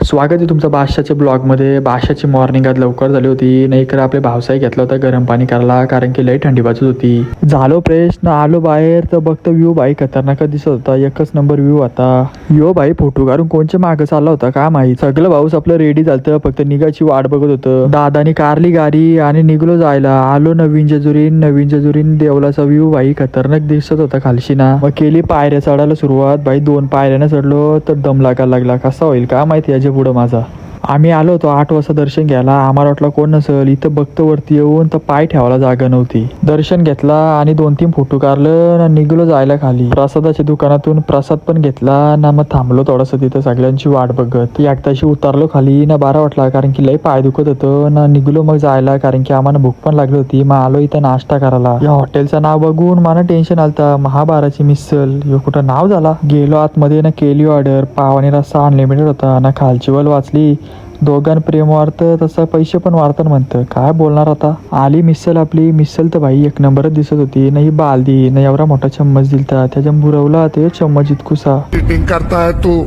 स्वागत आहे तुमचं बादशाच्या ब्लॉगमध्ये. बादशाची मॉर्निंग आज लवकर झाली होती, नाही तर आपले भावसाई घेतला होता गरम पाणी करायला, कारण की लई थंडी वाजत होती. झालो फ्रेश ना आलो बाहेर तर बघतो व्ह्यू भाई खतरनाक दिसत होता. एकच नंबर व्ह्यू होता. यो भाई फोटो काढून कोणच्या मागं चालला होता का माहित. सगळं भाऊस आपलं रेडी झालं, फक्त निघायची वाट बघत होतं. दादानी कारली गाडी आणि निघलो जायला. आलो नवीन जेजुरीन देवलाचा व्ह्यू भाई खतरनाक दिसत होता खालशी ना. मग केली पायऱ्या चढायला सुरुवात. भाई 2 पायऱ्यानं चढलो तर दम लागायला लागला. कसा होईल का माहिती याच्या पुढं माझा. आम्ही आलो होतो 8 वाजता दर्शन घ्यायला. आम्हाला वाटलं कोण नसेल. इथं बघतो वरती येऊन तर पाय ठेवायला जागा नव्हती. दर्शन घेतला आणि 2-3 फोटो काढलं ना निघलो जायला खाली. प्रसादाच्या दुकानातून प्रसाद पण घेतला ना. मग थांबलो थोडंसं तिथं सगळ्यांची वाट बघत. एकदाशी उतरलो खाली ना. बारा वाटला कारण की लई पाय दुखत होतं ना. निघलो मग जायला कारण की आम्हाला भूक पण लागली होती. मग आलो इथं नाश्ता करायला. या हॉटेलचं नाव बघून मला टेन्शन आलता. महाबाराची मिसल ह्यो कुठं नाव झाला. गेलो आतमध्ये ना, केली ऑर्डर. पाव आणि रस्सा अनलिमिटेड होता ना. खालची वल वाचली. दोघां प्रेम वाढतं तसं पैसे पण वाढतात म्हणतं. काय बोलणार आता. आली मिसल आपली. मिसल तर भाई एक नंबरच दिसत होती. नाही बालदी ना एवढा मोठा चम्मच दिलता. त्याच्या बुरवला ते चम्मच इतकुसा. चीटिंग करता है तू.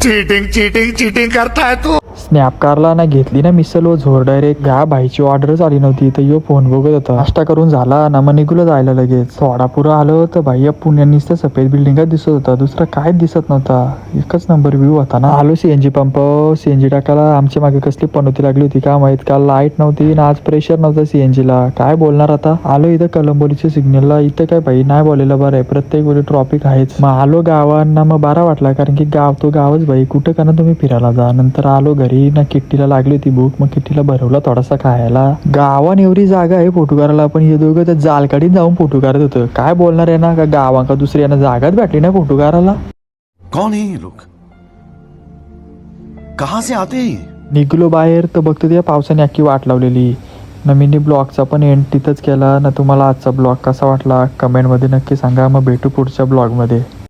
चीटिंग करता है तू. स्नॅप कारला ना. घेतली ना मिसल व झोर डायरेक्ट. ह्या भाईची ऑर्डरच आली नव्हती तर यो फोन बघत होता. नाश्ता करून झाला ना. मग निघून जायला लगेच. सोडापुरं आलं तर भाई पुण्यानीच तर सफेद बिल्डिंगच दिसत होता. दुसरा काहीच दिसत नव्हता. एकच नंबर व्ह्यू होता ना. आलो सीएनजी पंप. सीएनजी टाकायला आमच्या मागे कसली पनोती लागली होती का माहित. काल लाईट नव्हती ना आज प्रेशर नव्हतं सीएनजीला. काय बोलणार आता. आलो इथं कलंबोलीच्या सिग्नलला. इथं काय भाई नाही बोलायला बरं आहे. प्रत्येक वेळी ट्रॉफिक आहेच. मग आलो गावांना. मग बारा वाटला कारण की गाव तो गावच भाई. कुठं का ना तुम्ही फिरायला जा. नंतर आलो घरी ना. किट्टीला लागली होती भूक. मग किट्टीला भरवला थोडासा खायला. गावान एवढी जागा आहे फोटो करायला. पण हे दोघं तर जालकडीत जाऊन फोटो करत होतं. काय बोलणार आहे ना. का गावा का दुसरी यांना जागाच भेटली ना फोटो करायला. कौन है ये लोग, कहां से आते हैं? निघलो बाहेर तर बघतो त्या पावसाने अख्खी वाट लावलेली. ना मिनी ब्लॉगचा पण एंड तिथंच केला ना. तुम्हाला आजचा ब्लॉग कसा वाटला कमेंटमध्ये नक्की सांगा. मग भेटू पुढच्या ब्लॉगमध्ये.